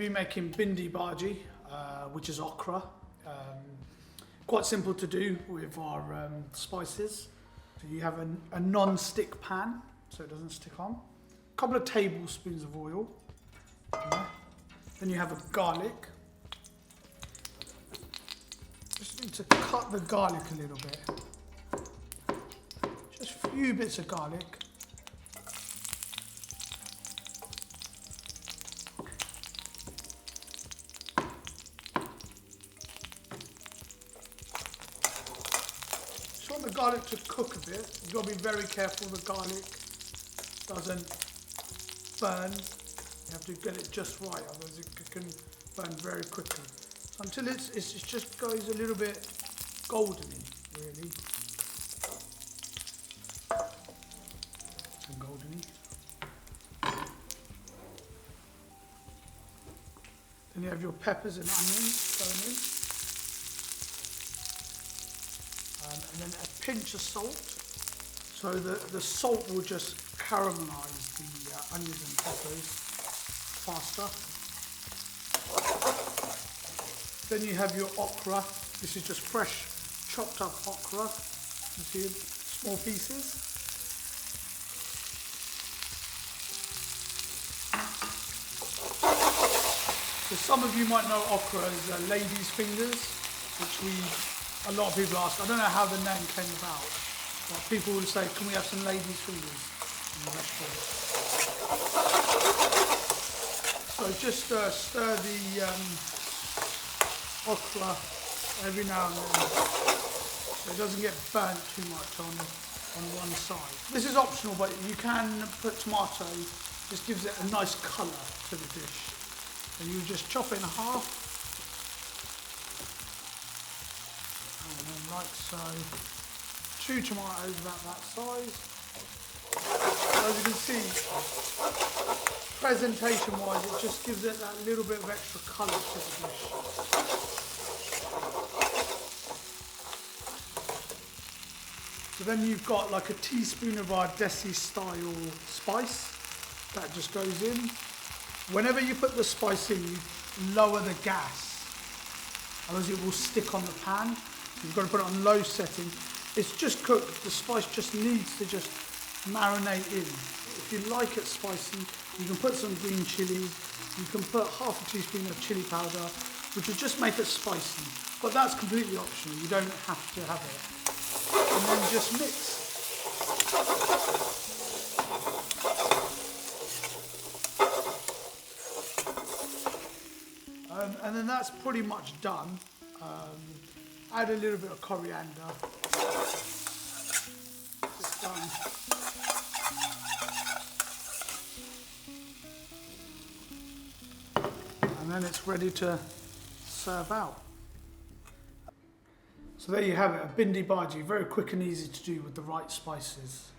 be making Bhindi Bhajee, which is okra. Quite simple to do with our spices. So you have a non-stick pan, so it doesn't stick on. A couple of tablespoons of oil. Then you have a garlic. Just need to cut the garlic a little bit. Just a few bits of garlic. Just want the garlic to cook a bit. You've got to be very careful the garlic doesn't burn. You have to get it just right, otherwise it can burn very quickly. Until it just goes a little bit goldeny, really. Some goldeny. Then you have your peppers and onions going in. And then a pinch of salt. So the salt will just caramelize the onions and peppers faster. Then you have your okra. This is just fresh chopped up okra. You see small pieces. So some of you might know okra as lady's fingers, which a lot of people ask. I don't know how the name came about, but people will say, can we have some lady's fingers in the restaurant? So just stir the okra every now and then, so it doesn't get burnt too much on one side. This is optional, but you can put tomato. Just gives it a nice colour to the dish. And you just chop it in half, and then like so. 2 tomatoes about that size. So as you can see, presentation-wise, it just gives it that little bit of extra colour to the dish. So then you've got like a teaspoon of our desi style spice that just goes in. Whenever you put the spice in, you lower the gas, otherwise it will stick on the pan. You've got to put it on low setting. It's just cooked, the spice just needs to just marinate in. If you like it spicy, you can put some green chilies, you can put half a teaspoon of chili powder, which will just make it spicy. But that's completely optional, you don't have to have it. And then just mix. And then that's pretty much done. Add a little bit of coriander. It's done. And then it's ready to serve out. So there you have it, a Bhindi Bhajee, very quick and easy to do with the right spices.